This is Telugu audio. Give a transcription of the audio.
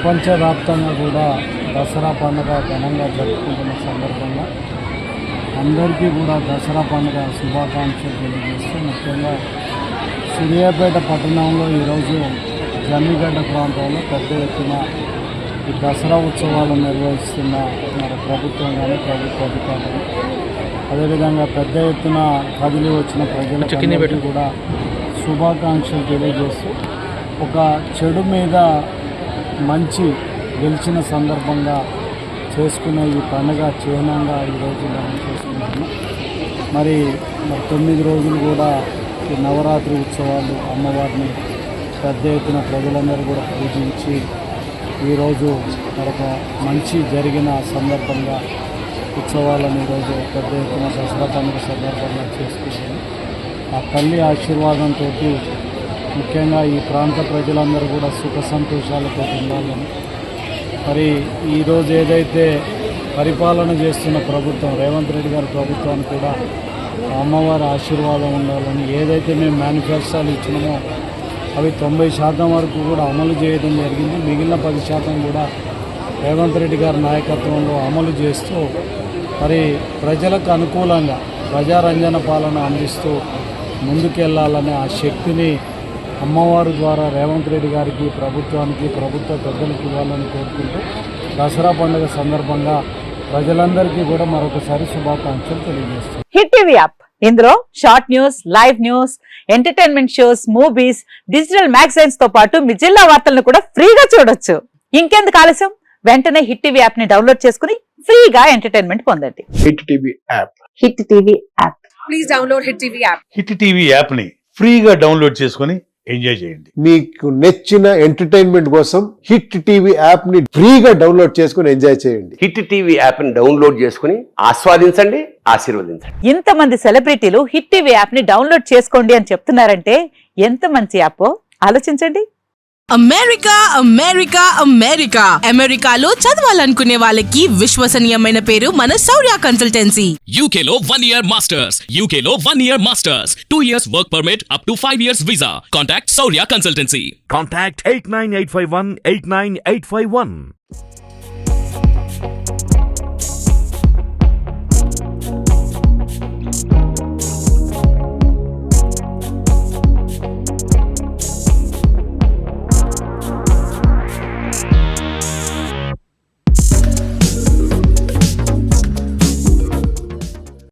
ప్రపంచవ్యాప్తంగా కూడా దసరా పండుగ ఘనంగా జరుపుకుంటున్న సందర్భంగా అందరికీ కూడా దసరా పండుగ శుభాకాంక్షలు తెలియజేస్తూ ముఖ్యంగా సూర్యాపేట పట్టణంలో ఈరోజు జమ్మిగడ్డ ప్రాంతంలో పెద్ద ఎత్తున ఈ దసరా ఉత్సవాలు నిర్వహిస్తున్న మన ప్రభుత్వం కానీ ప్రభుత్వ అధికారులు అదేవిధంగా పెద్ద ఎత్తున కదిలి వచ్చిన ప్రజలకు కూడా శుభాకాంక్షలు తెలియజేస్తూ ఒక చెడు మీద మంచి గెలిచిన సందర్భంగా చేసుకునే ఈ పండుగ చిహ్నంగా ఈరోజు మనం చేసుకుంటున్నాం. మరి 9 రోజులు కూడా ఈ నవరాత్రి ఉత్సవాలు అమ్మవారిని పెద్ద ఎత్తున ప్రజలందరూ కూడా పూజించి ఈరోజు మరొక మంచి జరిగిన సందర్భంగా ఉత్సవాలను ఈరోజు పెద్ద ఎత్తున దసరా పండుగ సందర్భంగా చేసుకుంటున్నాం. ఆ తల్లి ఆశీర్వాదంతో ముఖ్యంగా ఈ ప్రాంత ప్రజలందరూ కూడా సుఖ సంతోషాలతో ఉండాలని, మరి ఈరోజు ఏదైతే పరిపాలన చేస్తున్న ప్రభుత్వం రేవంత్ రెడ్డి గారి ప్రభుత్వానికి కూడా అమ్మవారి ఆశీర్వాదం ఉండాలని, ఏదైతే మేము మేనిఫెస్టోలు ఇచ్చినామో అవి 90% వరకు కూడా అమలు చేయడం జరిగింది. మిగిలిన 10% కూడా రేవంత్ రెడ్డి గారి నాయకత్వంలో అమలు చేస్తూ మరి ప్రజలకు అనుకూలంగా ప్రజారంజన పాలన అందిస్తూ ముందుకెళ్లాలనే ఆ శక్తిని అమ్మవారి ద్వారా రేవంత్ రెడ్డి గారికి ప్రభుత్వానికి ప్రభుత్వ పెద్దలకు ఇవ్వాలని కోరుకుంటూ దసరా పండుగ సందర్భంగా ప్రజలందరికీ కూడా మరొకసారి శుభాకాంక్షలు తెలియజేస్తాం. హిట్ టీవీ యాప్, ఇందులో short news, live news, entertainment shows, movies, digital magazines తో పాటు మీ జిల్లా వార్తలను కూడా ఫ్రీగా చూడొచ్చు. ఇంకెందుకు ఆలస్యం, వెంటనే హిట్ టీవీ యాప్ ని డౌన్లోడ్ చేసుకుని ఫ్రీగా ఎంటర్టైన్మెంట్ పొందండి. Hit TV app, hit TV app, please download hit TV app. Hit TV app ని ఫ్రీగా డౌన్లోడ్ చేసుకుని ఎంజాయ్ చేయండి. మీకు నచ్చిన ఎంటర్టైన్మెంట్ కోసం హిట్ టీవీ యాప్ ని ఫ్రీగా డౌన్లోడ్ చేసుకుని ఎంజాయ్ చేయండి. హిట్ టీవీ యాప్ ని డౌన్లోడ్ చేసుకుని ఆస్వాదించండి, ఆశీర్వదించండి. ఇంతమంది సెలబ్రిటీలు హిట్ టీవీ యాప్ ని డౌన్లోడ్ చేసుకోండి అని చెప్తున్నారంటే ఎంత మంచి యాప్ ఆలోచించండి. అమెరికా అమెరికా అమెరికా అమెరికాలో చదవాలనుకునే వాళ్ళకి విశ్వసనీయమైన పేరు మన శౌర్య కన్సల్టెన్సీ. UK లో 1 year masters, UK లో 1 year masters, 2 years work permit up to 5 years visa. Contact Saurya Consultancy. Contact 89851 89851.